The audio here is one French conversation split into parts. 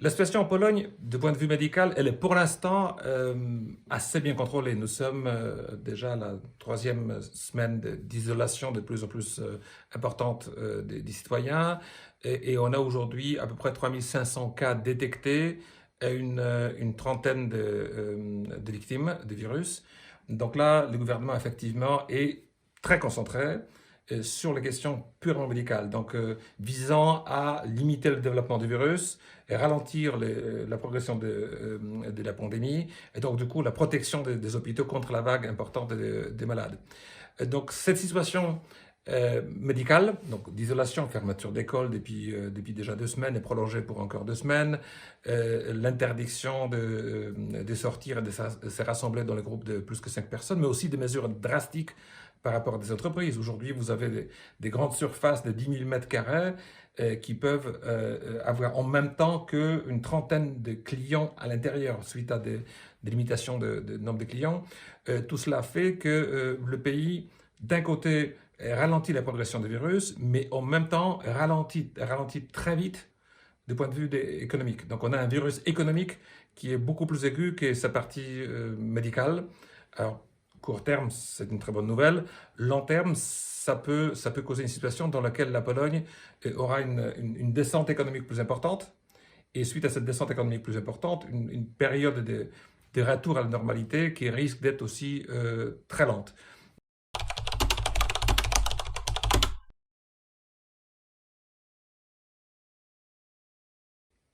La situation en Pologne, du point de vue médical, elle est pour l'instant assez bien contrôlée. Nous sommes déjà à la troisième semaine d'isolation de plus en plus importante des citoyens et on a aujourd'hui à peu près 3500 cas détectés et une trentaine de victimes du virus. Donc là, le gouvernement effectivement est très concentré sur les questions purement médicales, donc visant à limiter le développement du virus et ralentir la progression de la pandémie, et donc du coup la protection des hôpitaux contre la vague importante des malades. Donc cette situation médicale, donc d'isolation, fermeture d'école depuis déjà 2 semaines et prolongée pour encore 2 semaines, l'interdiction de sortir et de se rassembler dans les groupes de plus que 5 personnes, mais aussi des mesures drastiques par rapport à des entreprises. Aujourd'hui, vous avez des grandes surfaces de 10 000 mètres carrés qui peuvent avoir en même temps qu'une trentaine de clients à l'intérieur suite à des limitations de nombre de clients. Tout cela fait que le pays, d'un côté, ralentit la progression du virus, mais en même temps ralentit très vite du point de vue économique. Donc on a un virus économique qui est beaucoup plus aigu que sa partie médicale. Alors, court terme, c'est une très bonne nouvelle. Long terme, ça peut causer une situation dans laquelle la Pologne aura une descente économique plus importante. Et suite à cette descente économique plus importante, une période de retour à la normalité qui risque d'être aussi très lente.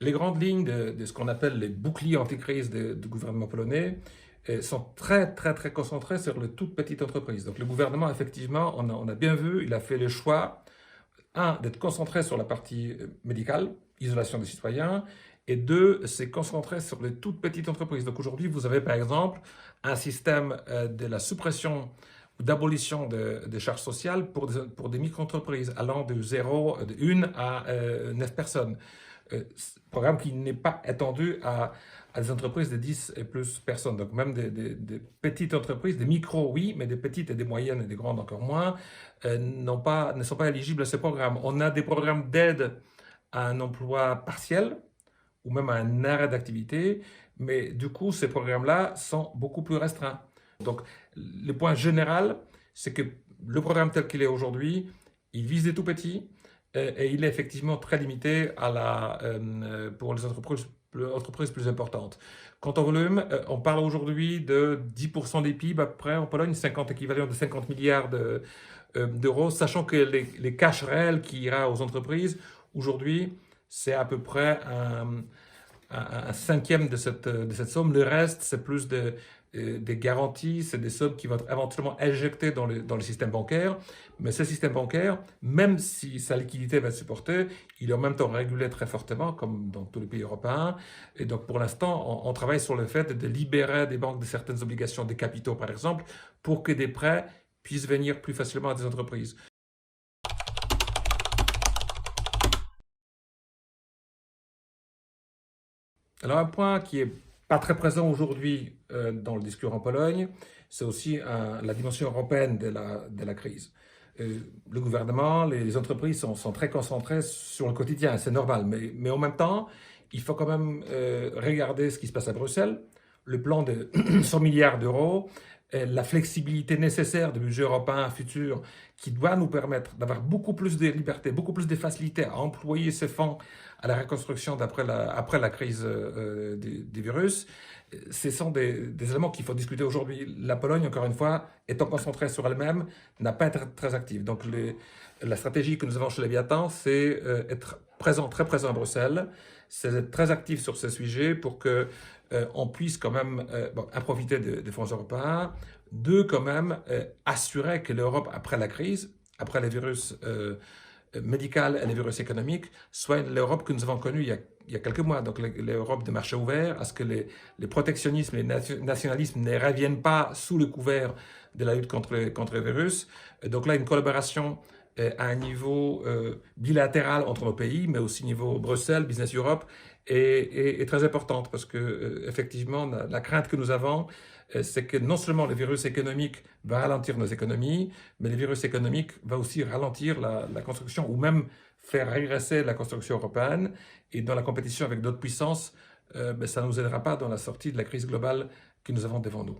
Les grandes lignes de ce qu'on appelle les boucliers anti-crise du gouvernement polonais sont très concentrées sur les toutes petites entreprises. Donc le gouvernement, effectivement, on a bien vu, il a fait le choix, d'être concentré sur la partie médicale, isolation des citoyens, et deux, c'est concentré sur les toutes petites entreprises. Donc aujourd'hui, vous avez par exemple un système de la suppression ou d'abolition des charges sociales pour des micro-entreprises allant de 1 à 9 personnes. Programme qui n'est pas étendu à des entreprises de 10 et plus personnes. Donc même des petites entreprises, des micros, oui, mais des petites et des moyennes et des grandes encore moins, ne sont pas éligibles à ce programme. On a des programmes d'aide à un emploi partiel ou même à un arrêt d'activité, mais du coup, ces programmes-là sont beaucoup plus restreints. Donc, le point général, c'est que le programme tel qu'il est aujourd'hui, il vise des tout petits et il est effectivement très limité pour les entreprises plus importantes. Quant au volume, on parle aujourd'hui de 10% des PIB à peu près en Pologne, 50 équivalent de 50 milliards d'euros, sachant que les cash réels qui ira aux entreprises, aujourd'hui, c'est à peu près un cinquième de cette somme. Le reste, c'est plus des garanties, c'est des sommes qui vont être éventuellement injectées dans le système bancaire. Mais ce système bancaire, même si sa liquidité va être supportée, il est en même temps régulé très fortement, comme dans tous les pays européens. Et donc, pour l'instant, on travaille sur le fait de libérer des banques de certaines obligations des capitaux, par exemple, pour que des prêts puissent venir plus facilement à des entreprises. Alors, un point qui est pas très présent aujourd'hui dans le discours en Pologne, c'est aussi la dimension européenne de la crise. Le gouvernement, les entreprises sont très concentrées sur le quotidien, c'est normal, mais en même temps, il faut quand même regarder ce qui se passe à Bruxelles, le plan de 100 milliards d'euros, la flexibilité nécessaire du budget européen futur qui doit nous permettre d'avoir beaucoup plus de liberté, beaucoup plus de facilité à employer ces fonds à la reconstruction après la crise du virus. Ce sont des éléments qu'il faut discuter aujourd'hui. La Pologne, encore une fois, étant concentrée sur elle-même, n'a pas été très active. Donc la stratégie que nous avons chez Léviathan, c'est être très présent à Bruxelles, c'est être très actif sur ce sujet pour que on puisse quand même profiter des fonds européens. Deux, quand même, assurer que l'Europe, après la crise, après les virus médical et les virus économiques, soit l'Europe que nous avons connue il y a quelques mois, donc l'Europe de marché ouvert, à ce que les protectionnismes et les nationalismes ne reviennent pas sous le couvert de la lutte contre le virus. Donc là, une collaboration à un niveau bilatéral entre nos pays, mais aussi au niveau Bruxelles, Business Europe, est très importante parce que effectivement, la crainte que nous avons, c'est que non seulement le virus économique va ralentir nos économies, mais le virus économique va aussi ralentir la construction ou même faire régresser la construction européenne. Et dans la compétition avec d'autres puissances, ça ne nous aidera pas dans la sortie de la crise globale que nous avons devant nous.